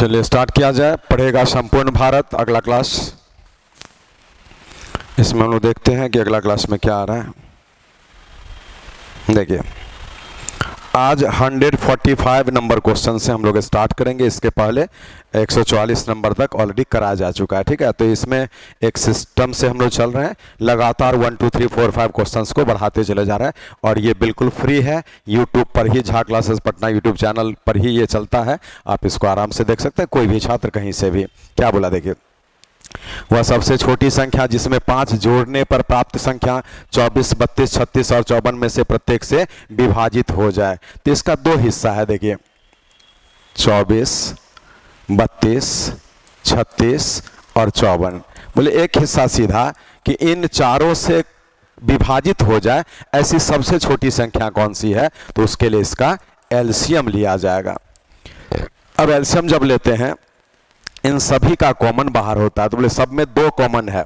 चलिए स्टार्ट किया जाए। पढ़ेगा संपूर्ण भारत अगला क्लास। इसमें हम लोग देखते हैं कि अगला क्लास में क्या आ रहा है। देखिए आज 145 नंबर क्वेश्चन से हम लोग स्टार्ट करेंगे। इसके पहले 144 नंबर तक ऑलरेडी कराया जा चुका है, ठीक है। तो इसमें एक सिस्टम से हम लोग चल रहे हैं, लगातार 1 2 3 4 5 क्वेश्चंस को बढ़ाते चले जा रहे हैं और ये बिल्कुल फ्री है। यूट्यूब पर ही Jha classes Patna YouTube channel पर ही ये चलता है। आप इसको आराम से देख सकते हैं, कोई भी छात्र कहीं से भी। क्या बोला देखिए, वह सबसे छोटी संख्या जिसमें 5 जोड़ने पर प्राप्त संख्या 24, 32, 36 और 54 में से प्रत्येक से विभाजित हो जाए। तो इसका दो हिस्सा है। देखिए 24, 32, 36 और 54। बोले एक हिस्सा सीधा कि इन चारों से विभाजित हो जाए ऐसी सबसे छोटी संख्या कौन सी है, तो उसके लिए इसका एलसीएम लिया जाएगा। अब एलसीएम जब लेते हैं, इन सभी का कॉमन बाहर होता है। तो बोले सब में 2 कॉमन है,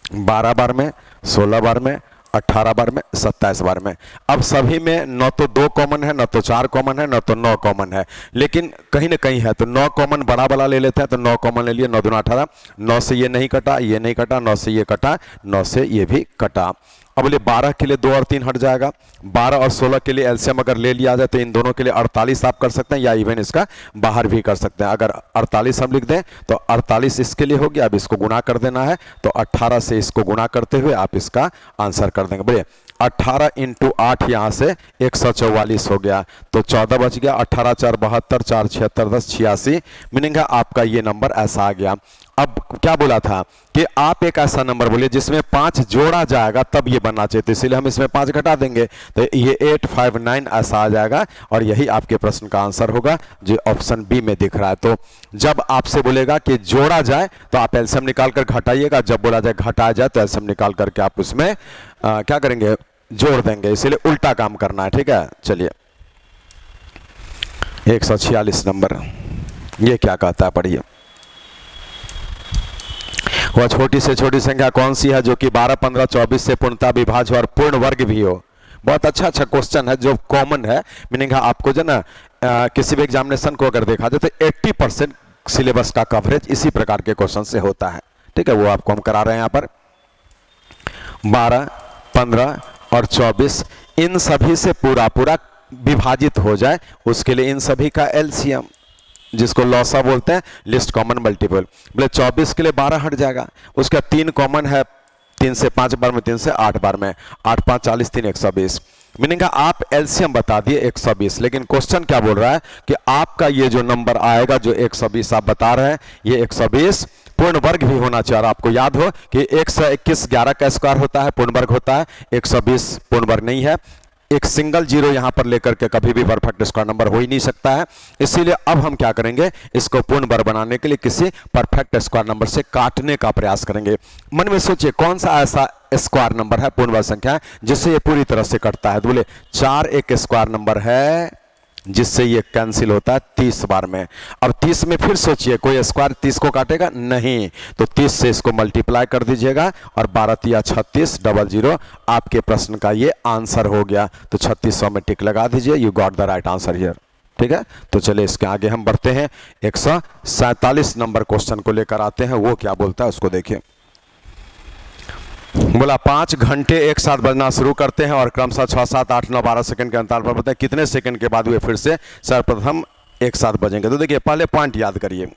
12 बार में, 16 बार में, 18 बार में, 27 बार में। अब सभी में न तो 2 कॉमन है, न तो 4 कॉमन है, न तो 9 कॉमन है, लेकिन कहीं ना कहीं है। तो 9 कॉमन बड़ा वाला ले लेते हैं। तो 9 कॉमन ले लिए, 9 दूना 18, 9 से ये नहीं कटा, ये नहीं कटा, 9 से ये कटा, 9 से ये भी कटा। अब बोले 12 के लिए 2 और 3 हट जाएगा। 12 और 16 के लिए एलसीएम अगर ले लिया जाए तो इन दोनों के लिए 48 आप कर सकते हैं, या इवन इसका बाहर भी कर सकते हैं। अगर 48 हम लिख दें तो 48 इसके लिए हो गया। अब इसको गुणा कर देना है, तो 18 से इसको गुणा करते हुए आप इसका आंसर कर देंगे। बोलिए 18 × 8 यहाँ से 144 हो गया, तो 14 बच गया। 18 4 72, 4 76 10 86, मीनिंग है आपका ये नंबर ऐसा आ गया। अब क्या बोला था कि आप एक ऐसा नंबर बोलिए जिसमें 5 जोड़ा जाएगा तब ये बनना चाहिए, तो इसीलिए हम इसमें 5 घटा देंगे, तो ये 859 ऐसा आ जाएगा और यही आपके प्रश्न का आंसर होगा जो ऑप्शन बी में दिख रहा है। तो जब आपसे बोलेगा कि जोड़ा जाए तो आप एलसीएम निकाल कर घटाइएगा, जब बोला जाए घटाया जाए तो एलसीएम निकाल करके आप उसमें क्या करेंगे, जोड़ देंगे। इसीलिए उल्टा काम करना है, ठीक है। चलिए 146 नंबर ये क्या कहता है, पढ़िए। वह छोटी से छोटी संख्या कौन सी है जो कि 12, 15, 24 से पूर्णतः विभाज्य और पूर्ण वर्ग भी हो। बहुत अच्छा क्वेश्चन है जो कॉमन है, मीनिंग है आपको जो ना किसी भी एग्जामिनेशन को अगर देखा जाए तो 80% सिलेबस का कवरेज इसी प्रकार के क्वेश्चन से होता है, ठीक है। वो आपको हम करा रहे हैं यहाँ पर। 12, 15 और 24 इन सभी से पूरा विभाजित हो जाए, उसके लिए इन सभी का एलसीएम, जिसको लॉसा बोलते हैं, लिस्ट कॉमन मल्टीपल। बोले 24 के लिए 12 हट जाएगा, उसका 3 कॉमन है, 3 से 5 बार में, 3 से 8 बार में, 8 5 40, 3 120, मीनिंग आप एलसीएम बता दिए 120। लेकिन क्वेश्चन क्या बोल रहा है कि आपका ये जो नंबर आएगा जो 120 आप बता रहे हैं, ये 120 पूर्ण वर्ग भी होना चाहिए। और आपको याद हो कि 121 11 का स्क्वायर होता है, पूर्ण वर्ग होता है, 120 पूर्ण वर्ग नहीं है। एक सिंगल जीरो यहां पर लेकर के कभी भी परफेक्ट स्क्वायर नंबर हो ही नहीं सकता है। इसीलिए अब हम क्या करेंगे, इसको पूर्ण वर्ग बनाने के लिए किसी परफेक्ट स्क्वायर नंबर से काटने का प्रयास करेंगे। मन में सोचिए कौन सा ऐसा स्क्वायर नंबर है, पूर्ण वर्ग संख्या है, जिससे ये पूरी तरह से कटता है। तो बोले 4 एक स्क्वायर नंबर है जिससे ये कैंसिल होता है 30 बार में। अब 30 में फिर सोचिए कोई स्क्वायर 30 को काटेगा नहीं, तो 30 से इसको मल्टीप्लाई कर दीजिएगा और 12 तिया 36 00, आपके प्रश्न का ये आंसर हो गया। तो 3600 में टिक लगा दीजिए, you got the right answer here, ठीक है। तो चलिए इसके आगे हम बढ़ते हैं। 147 नंबर क्वेश्चन को लेकर आते हैं, वो क्या बोलता है उसको देखिए। बोला 5 घंटे एक साथ बजना शुरू करते हैं और क्रमशः 6, 7, 8, 9, 12 सेकंड के अंतराल पर बजते हैं। कितने सेकंड के बाद वे फिर से सर्वप्रथम एक साथ बजेंगे। तो देखिए पहले पॉइंट याद करिए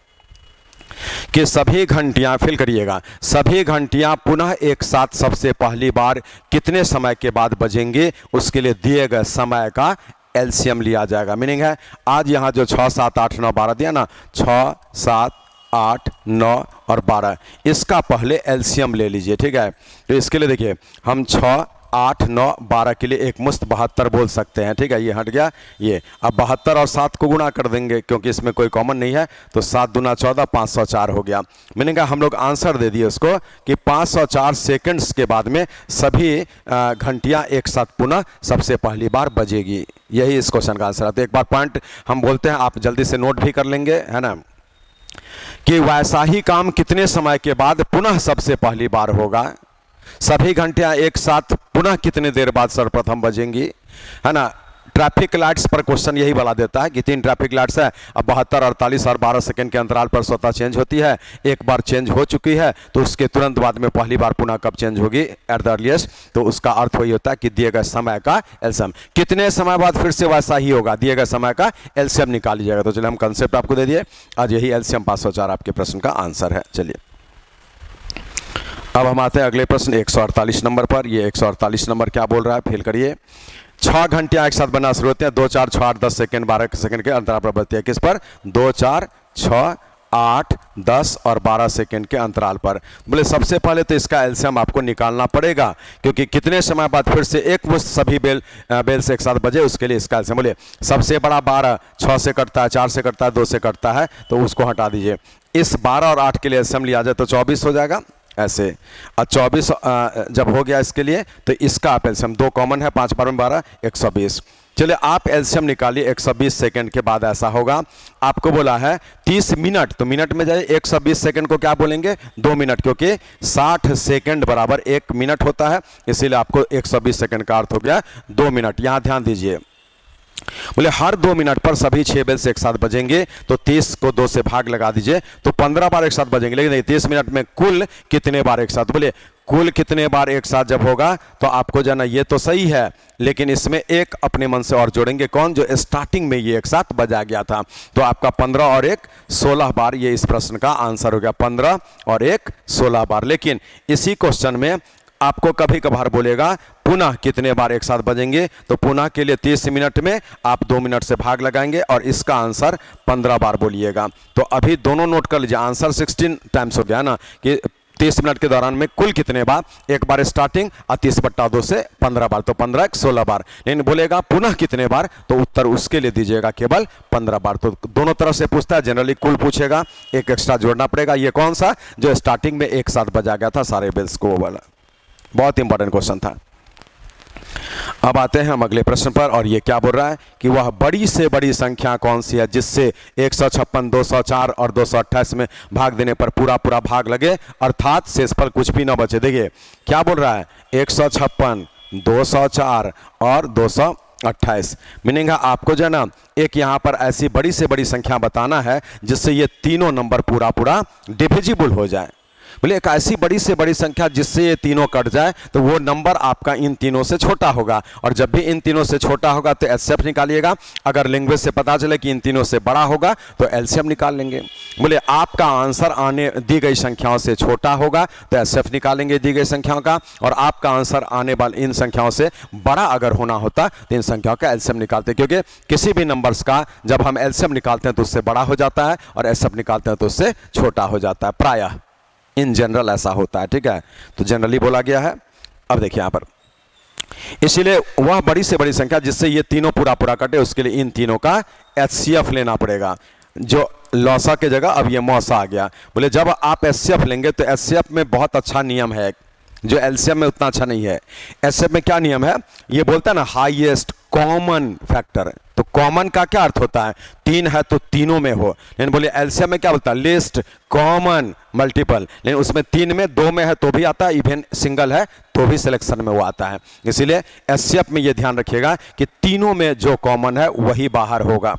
कि सभी घंटियां, फिल करिएगा, सभी घंटियां पुनः एक साथ सबसे पहली बार कितने समय के बाद बजेंगे, उसके लिए दिए गए समय का एलसीएम लिया जाएगा। मीनिंग है आज यहाँ जो 6, 7, 8, 9, 12 दिया ना, 6, 7, 8, 9 और 12, इसका पहले एलसीएम ले लीजिए, ठीक है। तो इसके लिए देखिए हम 6, 8, 9, 12 के लिए एक मुश्त 72 बोल सकते हैं, ठीक है। ये हट गया ये। अब 72 और 7 को गुणा कर देंगे क्योंकि इसमें कोई कॉमन नहीं है, तो 7 दूना 14, 504 हो गया। मीनिंग हम लोग आंसर दे दिए उसको कि 504 सेकंड्स के बाद में सभी घंटियां एक साथ पुनः सबसे पहली बार बजेगी। यही इस क्वेश्चन का आंसर है। तो एक बार पॉइंट हम बोलते हैं, आप जल्दी से नोट भी कर लेंगे, है ना, कि वैसा ही काम कितने समय के बाद पुनः सबसे पहली बार होगा। सभी घंटियां एक साथ पुनः कितने देर बाद सर्वप्रथम बजेंगी, है ना। ट्रैफिक लाइट्स पर क्वेश्चन यही बता देता है कि 3 ट्रैफिक लाइट्स है, अब 72, 48 और 12 सेकंड के अंतराल पर स्वतः चेंज होती है। एक बार चेंज हो चुकी है तो उसके तुरंत बाद में पहली बार पुनः कब चेंज होगी, एट द अर्लीस्ट। तो उसका अर्थ वही होता है कि दिए गए समय का एलसीएम। कितने समय बाद फिर से वैसा ही होगा, दिए गए समय का एलसीएम निकाल लीजिएगा। तो चलिए हम कंसेप्ट आपको दे दिए, आज यही एलसीएम 504 आपके प्रश्न का आंसर है। चलिए अब हम आते हैं अगले प्रश्न 148 नंबर पर। ये 148 नंबर क्या बोल रहा है, फील करिए। 6 घंटियां एक साथ बनना शुरू होते हैं 2, 4, 6, 8, 10 सेकंड 12 सेकंड के अंतराल पर बनती है। किस पर, 2, 4, 6, 8, 10 और 12 सेकंड के अंतराल पर। बोले सबसे पहले तो इसका एलसीएम आपको निकालना पड़ेगा, क्योंकि कितने समय बाद फिर से एक मुश्त सभी बेल से एक साथ बजे, उसके लिए इसका एलसीएम। बोले सबसे बड़ा 12 6 से कटता है, 4 से कटता है, 2 से कटता है, तो उसको हटा दीजिए। इस 12 और 8 के लिए एलसीएम लिया जाए तो 24 हो जाएगा ऐसे। और 24 जब हो गया इसके लिए तो इसका आप एलसीएम, 2 कॉमन है, 5 12 12 120। चलिए आप एलसीएम निकालिए 120 सेकंड के बाद ऐसा होगा। आपको बोला है 30 मिनट, तो मिनट में जाइए, 120 सेकंड को क्या बोलेंगे, 2 मिनट, क्योंकि 60 सेकंड बराबर 1 मिनट होता है, इसीलिए आपको 120 सेकंड का अर्थ हो गया 2 मिनट। यहां ध्यान दीजिए, बोले हर 2 मिनट पर सभी 6 बेल से एक साथ बजेंगे, तो 30 को 2 से भाग लगा दीजिए तो 15 बार एक साथ बजेंगे। लेकिन नहीं, 30 मिनट में कुल कितने बार एक साथ, बोले कुल कितने बार एक साथ जब होगा तो आपको जाना ये तो सही है, लेकिन इसमें एक अपने मन से और जोड़ेंगे, कौन, जो स्टार्टिंग में ये एक साथ बजा गया था। तो आपका 15 और 1 16 बार ये इस प्रश्न का आंसर हो गया, 15 और 1 16 बार। लेकिन इसी क्वेश्चन में आपको कभी कभार बोलेगा पुनः कितने बार एक साथ बजेंगे, तो पुनः के लिए 30 मिनट में आप 2 मिनट से भाग लगाएंगे और इसका आंसर 15 बार बोलिएगा। तो अभी दोनों नोट कर लीजिए, आंसर 16 टाइम्स हो गया ना, कि 30 मिनट के दौरान में कुल कितने बार, एक बार स्टार्टिंग और 30/2 से 15 बार, तो 15 1 16 बार। लेकिन बोलेगा पुनः कितने बार, तो उत्तर उसके लिए दीजिएगा केवल 15 बार। तो दोनों तरफ से पूछता है, जनरली कुल पूछेगा, एक एक्स्ट्रा जोड़ना पड़ेगा। ये कौन सा, जो स्टार्टिंग में एक साथ बजा गया था सारे बेल्स को, वो वाला बहुत इंपॉर्टेंट क्वेश्चन था। अब आते हैं हम अगले प्रश्न पर, और ये क्या बोल रहा है कि वह बड़ी से बड़ी संख्या कौन सी है जिससे 156, 204 और 228 में भाग देने पर पूरा पूरा भाग लगे, अर्थात शेषफल कुछ भी ना बचे। देखिए क्या बोल रहा है, 156, 204 और 228। मीनिंग है आपको जो है ना, एक यहाँ पर ऐसी बड़ी से बड़ी संख्या बताना है जिससे ये तीनों नंबर पूरा पूरा डिविजिबल हो जाए। बोले एक ऐसी बड़ी से बड़ी संख्या जिससे ये तीनों कट जाए, तो वो नंबर आपका इन तीनों से छोटा होगा, और जब भी इन तीनों से छोटा होगा तो एचसीएफ निकालिएगा। अगर लैंग्वेज से पता चले कि इन तीनों से बड़ा होगा तो एलसीएम निकाल लेंगे। बोले आपका आंसर आने दी गई संख्याओं से छोटा होगा तो एचसीएफ निकालेंगे दी गई संख्याओं का, और आपका आंसर आने वाले इन संख्याओं से बड़ा अगर होना होता तो इन संख्याओं का एलसीएम निकालते, क्योंकि किसी भी नंबर्स का जब हम एलसीएम निकालते हैं तो उससे बड़ा हो जाता है, और एचसीएफ निकालते हैं तो उससे छोटा हो जाता है। प्रायः इन जनरल ऐसा होता है, ठीक है, तो जनरली बोला गया है। अब देखिए यहाँ पर, इसीलिए वह बड़ी से बड़ी संख्या जिससे ये तीनों पूरा पूरा कटे, उसके लिए इन तीनों का एचसीएफ लेना पड़ेगा। जो लौसा के जगह अब ये मौसा आ गया। बोले जब आप एचसीएफ लेंगे तो एचसीएफ में बहुत अच्छा नियम है, जो एलसीएम में उतना अच्छा नहीं है। एचसीएफ में क्या नियम है, ये बोलता है ना हाईएस्ट कॉमन फैक्टर, तो कॉमन का क्या अर्थ होता है, 3 है तो तीनों में हो। लेकिन बोले एलसीएम में क्या बोलता है, लिस्ट कॉमन मल्टीपल, लेकिन उसमें 3 में 2 में है तो भी आता है, इवन सिंगल है तो भी सिलेक्शन में वो आता है। इसीलिए एचसीएफ में ये ध्यान रखिएगा कि तीनों में जो कॉमन है वही बाहर होगा।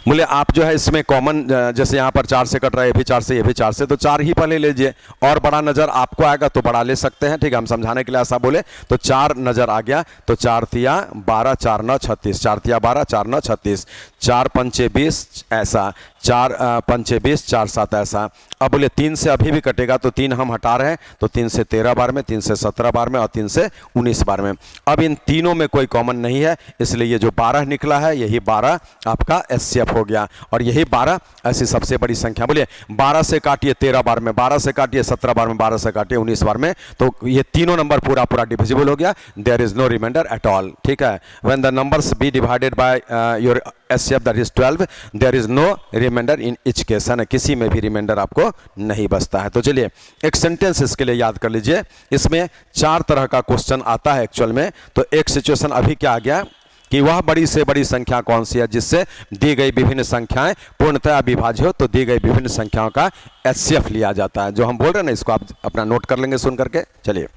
बोले आप जो है इसमें कॉमन, जैसे यहाँ पर 4 से कट रहा है, ये भी 4 से, ये भी 4 से, तो 4 ही पहले लीजिए, और बड़ा नज़र आपको आएगा तो बड़ा ले सकते हैं, ठीक है, हम समझाने के लिए ऐसा बोले। तो 4 नज़र आ गया तो 4 तिया 12, 4 9 36, 4 तिया 12, 4 9 36, 4 पंचे 20 ऐसा, 4 पंचे 20, 4 7 ऐसा। अब बोले 3 से अभी भी कटेगा तो 3 हम हटा रहे हैं, तो 3 से 13 बार में, 3 से 17 बार में और 3 से 19 बार में। अब इन तीनों में कोई कॉमन नहीं है, इसलिए ये जो 12 निकला है यही 12 आपका एचसीएफ हो गया, और यही 12 ऐसी सबसे बड़ी संख्या। बोलिए 12 से काटिए 13 बार में, 12 से काटिए 17 बार में, 12 से काटिए 19 बार में, तो ये तीनों नंबर पूरा पूरा डिविजिबल हो गया। There is no reminder at all, ठीक है। When the numbers be divided by your HCF that is 12, there is no reminder in each case, है ना, किसी में भी रिमाइंडर आपको नहीं बचता है। तो चलिए एक सेंटेंस इसके लिए याद कर लीजिए, इसमें 4 तरह का क्वेश्चन आता है एक्चुअल में। तो एक सिचुएशन अभी क्या आ गया कि वह बड़ी से बड़ी संख्या कौन सी है जिससे दी गई विभिन्न संख्याएं पूर्णतः अविभाज्य हो, तो दी गई विभिन्न संख्याओं का एचसीएफ लिया जाता है। जो हम बोल रहे हैं ना, इसको आप अपना नोट कर लेंगे सुन करके। चलिए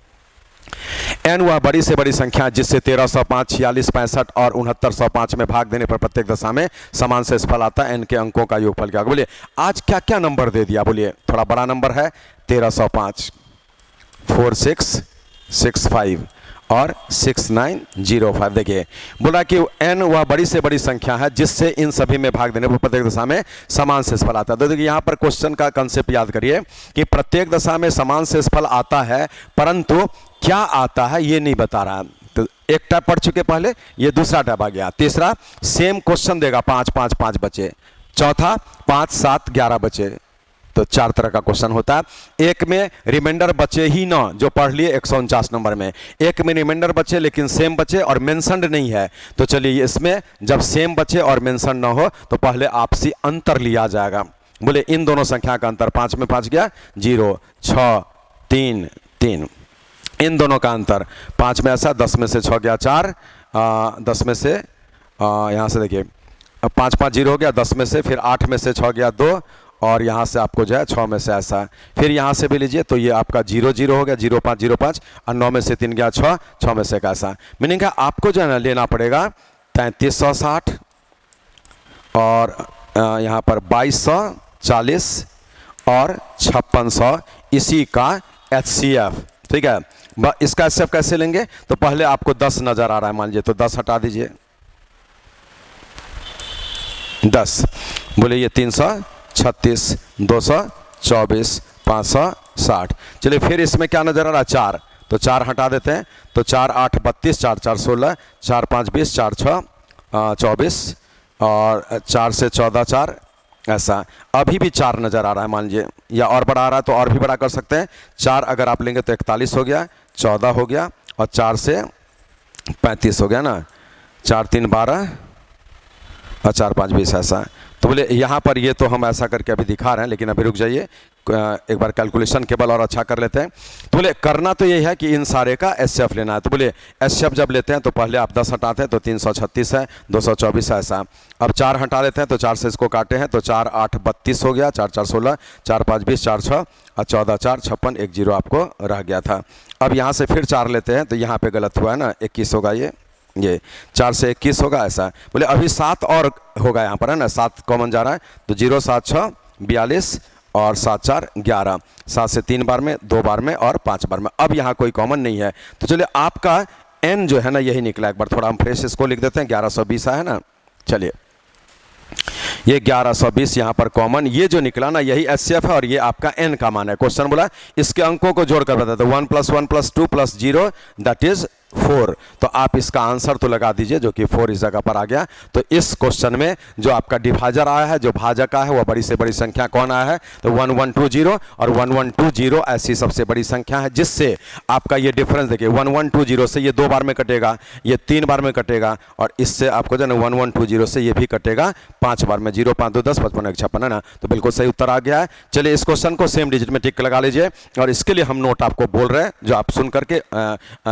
n वह बड़ी से बड़ी संख्या है जिससे 1305, 46, 65 और 6905 में भाग देने पर प्रत्येक दशा में समान शेष फल आता है। n के अंकों का योगफल क्या होगा? बोलिए आज क्या क्या नंबर दे दिया? बोलिए थोड़ा बड़ा नंबर है 1305, 4665 और 6905। देखिए बोला कि n वह बड़ी से बड़ी संख्या है जिससे इन सभी में भाग देने पर प्रत्येक दशा में समान शेषफल आता है। तो देखिए यहाँ पर क्वेश्चन का कंसेप्ट याद करिए कि प्रत्येक दशा में समान शेषफल आता है, परंतु क्या आता है ये नहीं बता रहा। तो एक टाइप पढ़ चुके पहले, ये दूसरा टाइप आ गया। तीसरा सेम क्वेश्चन देगा 5 5 5 बचे। चौथा 5 7 11 बचे। तो 4 तरह का क्वेश्चन होता है। एक में रिमाइंडर बचे ही ना, जो पढ़ लिए 149 नंबर में। एक में रिमाइंडर बचे लेकिन सेम बचे और मेंशन्ड नहीं है। तो चलिए इसमें जब सेम बचे और मेंशन ना हो तो पहले आपसी अंतर लिया जाएगा। बोले इन दोनों संख्या का अंतर, 5 में 5 गया 0, 6 3 3, इन दोनों का अंतर 5 में ऐसा, 10 में से 6 गया 4, 10 में से यहाँ से देखिए 5 5 0 हो गया, 10 में से फिर 8 में से 6 गया 2 और यहाँ से आपको जो है 6 में से ऐसा, फिर यहाँ से भी लीजिए तो ये आपका 0 0 हो गया, 0 5 0 5 और 9 में से 3 गया 6, 6 में से एक ऐसा। मीनिंग है आपको जो है ना लेना पड़ेगा 3360 और यहाँ पर 2240 और 5600, इसी का HCF। ठीक है, इसका HCF कैसे लेंगे? तो पहले आपको 10 नजर आ रहा है मान लीजिए, तो 10 हटा दीजिए 10, बोले ये 336, 224, 560। चलिए फिर इसमें क्या नजर आ रहा है? 4, तो 4 हटा देते हैं, तो 4 8 32, 4 4 16, 4 5 20, 4 6 24 और 4 से 14 4 ऐसा। अभी भी 4 नजर आ रहा है मान लीजिए, या और बड़ा आ रहा है तो और भी बड़ा कर सकते हैं। 4 अगर आप लेंगे तो 41 हो गया, 14 हो गया और 4 से 35 हो गया ना, 4 3 12 और 4 5 20 ऐसा। तो बोले यहाँ पर ये तो हम ऐसा करके अभी दिखा रहे हैं, लेकिन अभी रुक जाइए, एक बार कैलकुलेशन केवल और अच्छा कर लेते हैं। तो बोले करना तो यही है कि इन सारे का HCF लेना है। तो बोले HCF जब लेते हैं तो पहले आप 10 हटाते हैं तो 336 है, 224 है ऐसा। अब 4 हटा लेते हैं तो 4 से इसको काटे हैं तो 4 8 32 हो गया, 4 4 16, 4 5 20, 4 6 और 14 4 56, 1 0 आपको रह गया था। अब यहाँ से फिर 4 लेते हैं तो यहाँ पे गलत हुआ है ना, 21 होगा ये 4 से 21 होगा ऐसा। बोले अभी 7 और होगा यहाँ पर है ना, 7 कॉमन जा रहा है तो 0 7 6 42 और 7 4 11, 7 से 3 बार में, 2 बार में और 5 बार में। अब यहाँ कोई कॉमन नहीं है तो चलिए आपका n जो है ना यही निकला। एक बार थोड़ा हम फ्रेश इसको लिख देते हैं, 1120 है ना। चलिए ये 1120 यहाँ पर कॉमन, ये जो निकला ना यही HCF है और ये आपका n का मान है। क्वेश्चन बोला इसके अंकों को जोड़कर बताते 1 + 1 + 2 + 0 दैट इज 4। तो आप इसका आंसर तो लगा दीजिए जो कि 4 इस जगह पर आ गया। तो इस क्वेश्चन में जो आपका डिवाइजर आया है, जो भाजक आया है, वह बड़ी से बड़ी संख्या कौन आया है? तो 1120 और 1120 ऐसी सबसे बड़ी संख्या है जिससे आपका ये डिफरेंस देखिए 1120 से ये 2 बार में कटेगा, ये 3 बार में कटेगा और इससे आपको जो है ना 1120 से ये भी कटेगा 5 बार में। 0 5 2 10 55 1 56 है ना। तो बिल्कुल सही उत्तर आ गया है। चलिए इस क्वेश्चन को सेम डिजिट में टिक लगा लीजिए और इसके लिए हम नोट आपको बोल रहे हैं जो आप सुन करके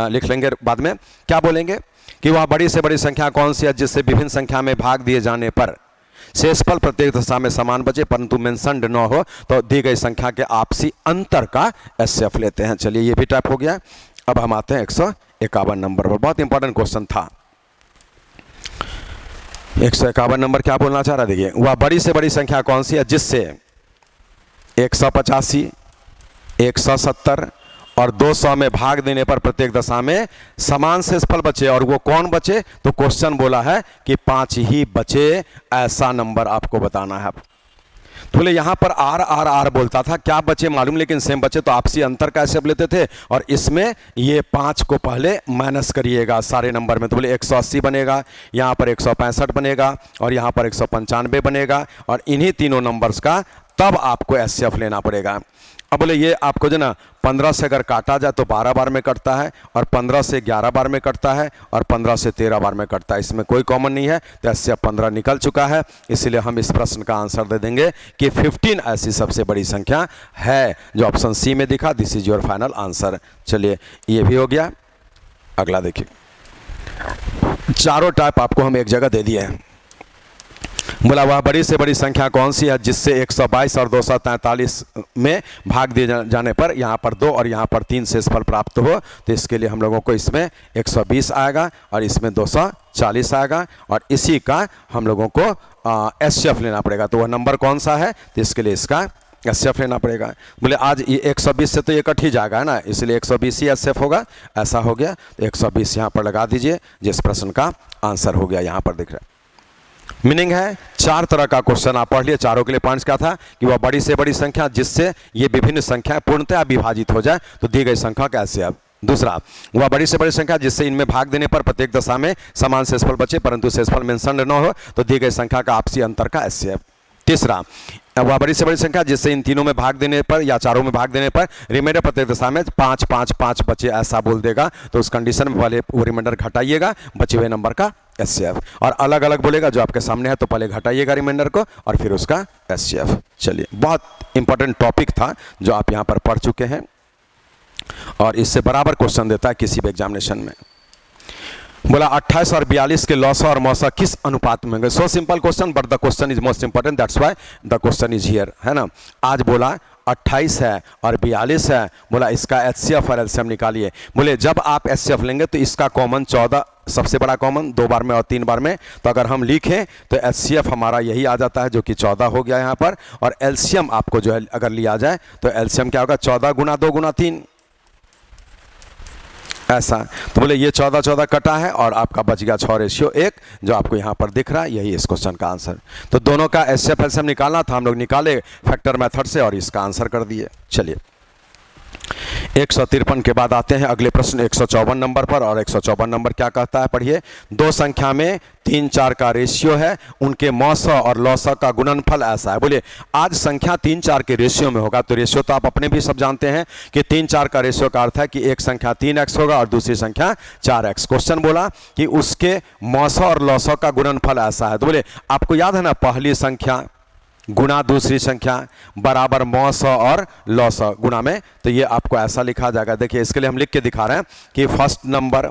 लिख लेंगे। बाद में क्या बोलेंगे कि वह बड़ी से बड़ी संख्या कौन सी है जिससे विभिन्न संख्या में भाग दिए जाने पर शेषफल प्रत्येक दशा में समान बचे परंतु मेंशन्ड न हो, तो दी गई संख्या के आपसी अंतर का HCF लेते हैं। चलिए ये भी टाइप हो गया। अब हम आते हैं 151 नंबर पर। बहुत इंपॉर्टेंट क्वेश्चन था। 151 नंबर क्या बोलना चाह रहा है? देखिए वह बड़ी से बड़ी संख्या कौन सी है जिससे 185, 170 और 200 में भाग देने पर प्रत्येक दशा में समान शेषफल बचे। और वो कौन बचे? तो क्वेश्चन बोला है कि 5 ही बचे, ऐसा नंबर आपको बताना है। तो बोले यहाँ पर R बोलता था, क्या बचे मालूम, लेकिन सेम बचे तो आपसी अंतर का HCF लेते थे। और इसमें ये 5 को पहले माइनस करिएगा सारे नंबर में। तो बोले 180 बनेगा, यहाँ पर 165 बनेगा और यहाँ पर 195 बनेगा और इन्हीं तीनों नंबर्स का तब आपको HCF लेना पड़ेगा। अब बोले ये आपको जो ना 15 से अगर काटा जाए तो 12 बार में कटता है और 15 से 11 बार में कटता है और 15 से 13 बार में कटता है। इसमें कोई कॉमन नहीं है तो HCF 15 निकल चुका है। इसलिए हम इस प्रश्न का आंसर दे देंगे कि 15 ऐसी सबसे बड़ी संख्या है जो ऑप्शन सी में दिखा। This is your final answer. चलिए ये भी हो गया। अगला देखिए, चारों टाइप आपको हम एक जगह दे दिए हैं। बोला वह बड़ी से बड़ी संख्या कौन सी है जिससे 122 और 243 में भाग दिए जाने पर यहाँ पर 2 और यहाँ पर 3 शेषफल प्राप्त हो। तो इसके लिए हम लोगों को इसमें 120 आएगा और इसमें 240 आएगा और इसी का हम लोगों को एचसीएफ लेना पड़ेगा। तो वह नंबर कौन सा है, तो इसके लिए इसका एचसीएफ लेना पड़ेगा। बोले आज ये 120 से तो ये कट ही जाएगा ना, इसलिए 120 ही एचसीएफ होगा। ऐसा हो गया तो 120 यहाँ पर लगा दीजिए, जिस प्रश्न का आंसर हो गया यहाँ पर दिख रहा है। मीनिंग है 4 तरह का क्वेश्चन आप पढ़ लिए। चारों के लिए पॉइंट्स क्या था कि वह बड़ी से बड़ी संख्या जिससे ये विभिन्न संख्याएं पूर्णतः विभाजित हो जाए तो दी गई संख्या का एचसीएफ। दूसरा, वह बड़ी से बड़ी संख्या जिससे इनमें भाग देने पर प्रत्येक दशा में समान शेषफल बचे परंतु शेषफल मेंशन न हो तो दी गई संख्या का आपसी अंतर का एचसीएफ। तीसरा, वह बड़ी से बड़ी संख्या जिससे इन तीनों में भाग देने पर या चारों में भाग देने पर रिमाइंडर प्रत्येक दशा में 5 5 5 बचे ऐसा बोल देगा तो उस कंडीशन में पहले वो रिमाइंडर घटाइएगा बचे हुए नंबर का एचसीएफ, और अलग अलग बोलेगा जो आपके सामने है तो पहले घटाइएगा रिमाइंडर को और फिर उसका एचसीएफ। चलिए, बहुत इंपॉर्टेंट टॉपिक था जो आप यहाँ पर पढ़ चुके हैं और इससे बराबर क्वेश्चन देता है किसी भी एग्जामिनेशन में। बोला 28 और 42 के लौसा और मौसा किस अनुपात में होंगे। So simple question but the question is most important, that's why the question is here, है ना। आज बोला 28 है और 42 है, बोला इसका एचसीएफ और एलसीएम निकालिए। बोले जब आप एचसीएफ लेंगे तो इसका कॉमन 14 सबसे बड़ा कॉमन 2 बार में और 3 बार में, तो अगर हम लिखें तो एचसीएफ हमारा यही आ जाता है जो कि 14 हो गया यहाँ पर, और एलसीएम आपको जो है अगर लिया जाए तो एलसीएम क्या होगा 14 गुना 2 गुना 3 ऐसा। तो बोले ये 14 14 कटा है और आपका बच गया 6:1 जो आपको यहाँ पर दिख रहा है, यही इस क्वेश्चन का आंसर। तो दोनों का एचसीएफ एलसीएम निकालना था, हम लोग निकाले फैक्टर मेथड से और इसका आंसर कर दिए। चलिए 153 के बाद आते हैं अगले प्रश्न 154 नंबर पर, और 154 नंबर क्या कहता है पढ़िए। दो संख्या में 3 4 का रेशियो है, उनके मौसा और लौसा का गुणनफल ऐसा है। बोलिए आज संख्या 3 4 के रेशियो में होगा, तो रेशियो तो आप अपने भी सब जानते हैं कि 3 4 का रेशियो का अर्थ है कि एक संख्या 3x होगा और दूसरी संख्या 4x। क्वेश्चन बोला कि उसके मौसा और लौसा का गुणनफल ऐसा है। तो बोले आपको याद है ना, पहली संख्या गुना दूसरी संख्या बराबर मौसा और लौसा गुना में, तो ये आपको ऐसा लिखा जाएगा। देखिए इसके लिए हम लिख के दिखा रहे हैं कि first number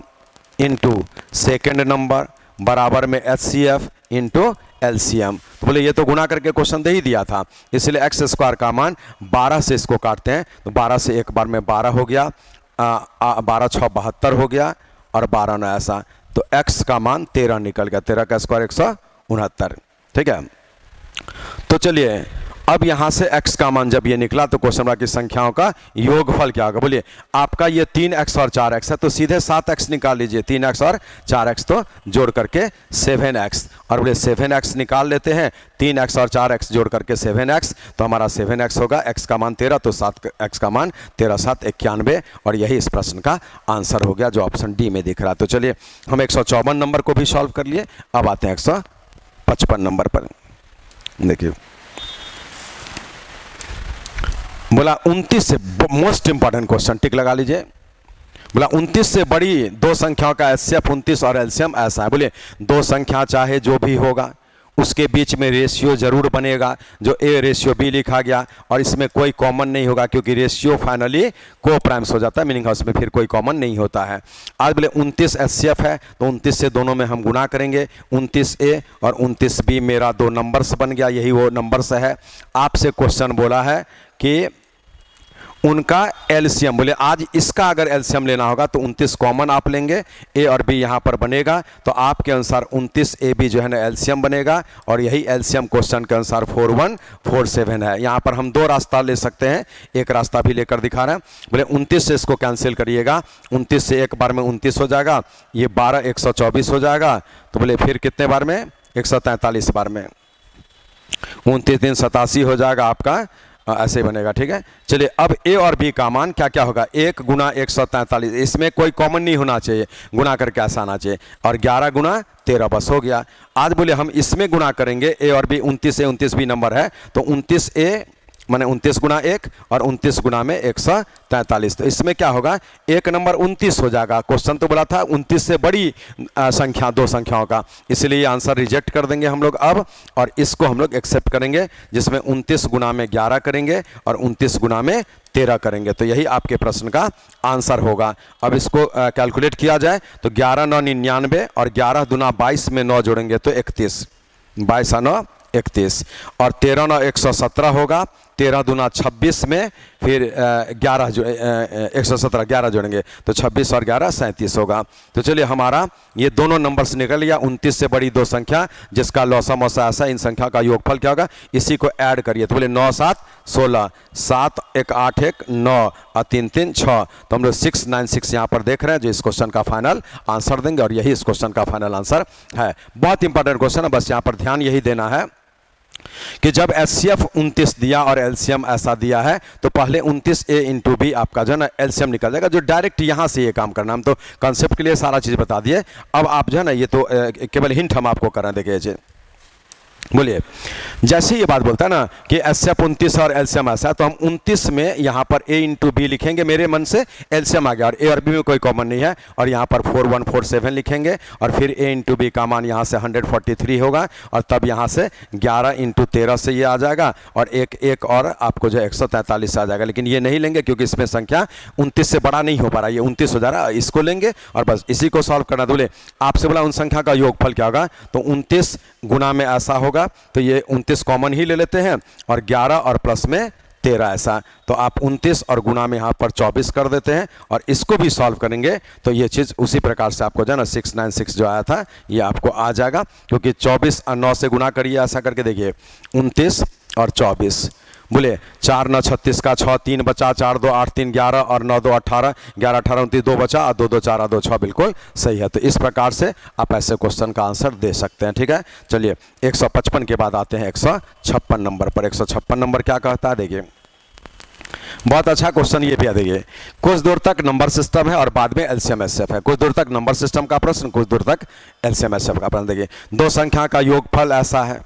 into second number बराबर में एचसीएफ इंटू एलसीएम। तो बोले ये तो गुना करके क्वेश्चन दे ही दिया था, इसलिए एक्स स्क्वायर का मान 12 से इसको काटते हैं, तो 12 से एक बार में 12 हो गया, 12 6 72 हो गया और 12 9 ऐसा, तो एक्स का मान 13 निकल गया, 13 का स्क्वायर 169। ठीक है, तो चलिए अब यहां से x का मान जब ये निकला तो क्वेश्चन की संख्याओं का योगफल क्या होगा। बोलिए आपका ये 3x और 4x है, तो सीधे 7x निकाल लीजिए, 3x और 4x तो जोड़ करके 7x, और बोले 7x निकाल लेते हैं, 3x और 4x जोड़ करके 7x, तो हमारा 7x होगा, x का मान 13 तो 7x का मान 13 7 91, और यही इस प्रश्न का आंसर हो गया जो ऑप्शन डी में दिख रहा है। तो चलिए हम 154 नंबर को भी सॉल्व कर लिए, अब आते हैं 155 नंबर पर। देखिए बोला 29 से मोस्ट इंपॉर्टेंट क्वेश्चन, टिक लगा लीजिए। बोला 29 से बड़ी दो संख्याओं का एचसीएफ 29 और एलसीएम ऐसा है। बोले दो संख्या चाहे जो भी होगा उसके बीच में रेशियो जरूर बनेगा, जो ए रेशियो बी लिखा गया, और इसमें कोई कॉमन नहीं होगा क्योंकि रेशियो फाइनली को प्राइम्स हो जाता है, मीनिंग उसमें फिर कोई कॉमन नहीं होता है। आज बोले 29 एचसीएफ है तो 29 से दोनों में हम गुना करेंगे, 29 ए और 29 बी मेरा 2 नंबर्स बन गया, यही वो नंबर्स है। आपसे क्वेश्चन बोला है कि उनका एलसीएम, बोले आज इसका अगर एलसीएम लेना होगा तो 29 कॉमन आप लेंगे, ए और बी यहाँ पर बनेगा, तो आपके अनुसार 29 ए बी जो है ना एलसीएम बनेगा, और यही एलसीएम क्वेश्चन के अनुसार 4147 है। यहाँ पर हम 2 रास्ता ले सकते हैं, एक रास्ता भी लेकर दिखा रहे हैं। बोले 29 से इसको कैंसिल करिएगा, 29 से एक बार में 29 हो जाएगा, ये 12 124 हो जाएगा, तो बोले फिर कितने बार में 143 बार में, 29 दिन 87 हो जाएगा आपका, ऐसे ही बनेगा। ठीक है, चलिए अब ए और बी का मान क्या क्या होगा, 1 गुना 143, इसमें कोई कॉमन नहीं होना चाहिए, गुना करके ऐसा आना चाहिए, और 11 गुना 13 बस हो गया। आज बोले हम इसमें गुना करेंगे, ए और बी 29 ए 29 बी नंबर है, तो 29 ए माने 29 गुना 1 और 29 गुना में 143, तो इसमें क्या होगा 1 नंबर 29 हो जाएगा। क्वेश्चन तो बोला था 29 से बड़ी संख्या दो संख्याओं का, इसलिए ये आंसर रिजेक्ट कर देंगे हम लोग अब, और इसको हम लोग एक्सेप्ट करेंगे जिसमें 29 गुना में 11 करेंगे और 29 गुना में 13 करेंगे, तो यही आपके प्रश्न का आंसर होगा। अब इसको कैलकुलेट किया जाए तो 11 9 99 और 11 दूना 22 में 9 जोड़ेंगे तो 31, 22 9 31 और 13 9 117 होगा, 13 दूना 26 में फिर 11 जो 117 11 जोड़ेंगे तो 26 और 11 37 होगा। तो चलिए हमारा ये दोनों नंबर्स निकल गया। 29 से बड़ी दो संख्या जिसका लौसा मौसा ऐसा, इन संख्या का योगफल क्या होगा, इसी को ऐड करिए। तो बोले 9 7 16, 7 1 8 1 9 और 3 3 6। तो हम लोग 696 यहाँ पर देख रहे हैं जो इस क्वेश्चन का फाइनल आंसर देंगे और यही इस क्वेश्चन का फाइनल आंसर है। बहुत इंपॉर्टेंट क्वेश्चन है, बस यहाँ पर ध्यान यही देना है कि जब एचसीएफ 29 दिया और एलसीएम ऐसा दिया है तो पहले 29a इंटू बी आपका जो है ना एलसीएम निकल जाएगा, जो डायरेक्ट यहां से ये काम करना। हम तो कंसेप्ट के लिए सारा चीज़ बता दिए, अब आप जो है ना ये तो केवल हिंट हम आपको कर रहे हैं। देखिए बोलिए, जैसे ये बात बोलता है ना कि एचसीएफ 29 और एलसीएम ऐसा, तो हम 29 में यहाँ पर a इंटू बी लिखेंगे, मेरे मन से एलसीएम आ गया और a और b में कोई कॉमन नहीं है, और यहाँ पर 4147 लिखेंगे और फिर a इंटू बी का मान यहाँ से 143 होगा और तब यहाँ से 11 इंटू 13 से ये आ जाएगा और एक और आपको जो 143 आ जाएगा। लेकिन ये नहीं लेंगे क्योंकि इसमें संख्या 29 से बड़ा नहीं हो पा रहा, ये 29 हो जा रहा है, इसको लेंगे और बस इसी को सॉल्व करना। बोले आपसे बोला उन संख्या का योगफल क्या होगा, तो 29 गुना में ऐसा होगा, तो ये 29 कॉमन ही ले लेते हैं और 11 और प्लस में 13 ऐसा, तो आप 29 और गुना में यहाँ पर 24 कर देते हैं और इसको भी सॉल्व करेंगे तो ये चीज़ उसी प्रकार से आपको जो है ना 696 जो आया था ये आपको आ जाएगा, क्योंकि 24 और 9 से गुना करिए, ऐसा करके देखिए 29 और 24। बोले 4 9 36 का 6 3 बचा, 4 2 8 3 11 और 9 2 18, 11 18 29 2 बचा और 2 2 4 2 6 बिल्कुल सही है। तो इस प्रकार से आप ऐसे क्वेश्चन का आंसर दे सकते हैं। ठीक है, चलिए 155 के बाद आते हैं 156 नंबर पर। 156 नंबर क्या कहता है, देखिए बहुत अच्छा क्वेश्चन ये भी है। देखिए कुछ दूर तक नंबर सिस्टम है और बाद में एलसीएम एचसीएफ है। कुछ दूर तक नंबर सिस्टम का प्रश्न, कुछ दूर तक एलसीएम एचसीएफ का प्रश्न। देखिए दो संख्या का योगफल ऐसा है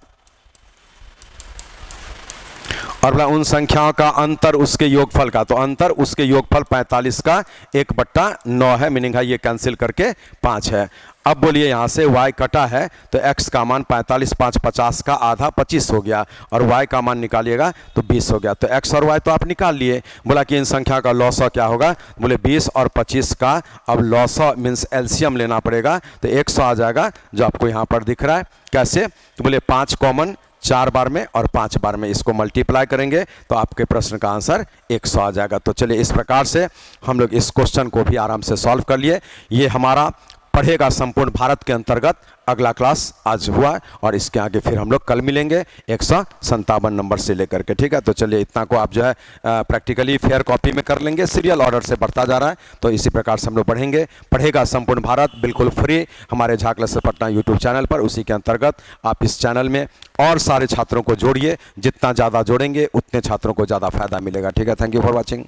और बोला उन संख्याओं का अंतर उसके योगफल का, तो अंतर उसके योगफल 45 का 1/9 है, मीनिंग है ये कैंसिल करके 5 है। अब बोलिए यहाँ से y कटा है तो x का मान 45 5 50 का आधा 25 हो गया और y का मान निकालिएगा तो 20 हो गया। तो x और y तो आप निकाल लिए। बोला कि इन संख्या का लॉसा क्या होगा, बोले 20 और 25 का अब लॉसा मीन्स एलसीएम लेना पड़ेगा, तो 100 आ जाएगा जो आपको यहाँ पर दिख रहा है। कैसे, तो बोले 5 कॉमन 4 बार में और 5 बार में, इसको मल्टीप्लाई करेंगे तो आपके प्रश्न का आंसर 100 आ जाएगा। तो चलिए इस प्रकार से हम लोग इस क्वेश्चन को भी आराम से सॉल्व कर लिए। ये हमारा पढ़ेगा संपूर्ण भारत के अंतर्गत अगला क्लास आज हुआ और इसके आगे फिर हम लोग कल मिलेंगे 157 नंबर से लेकर के। ठीक है, तो चलिए इतना को आप जो है प्रैक्टिकली फेयर कॉपी में कर लेंगे, सीरियल ऑर्डर से बढ़ता जा रहा है, तो इसी प्रकार से हम लोग पढ़ेंगे। पढ़ेगा संपूर्ण भारत बिल्कुल फ्री हमारे झाँ क्लासेस पटना यूट्यूब चैनल पर। उसी के अंतर्गत आप इस चैनल में और सारे छात्रों को जोड़िए, जितना ज़्यादा जोड़ेंगे उतने छात्रों को ज़्यादा फायदा मिलेगा। ठीक है, थैंक यू फॉर वॉचिंग।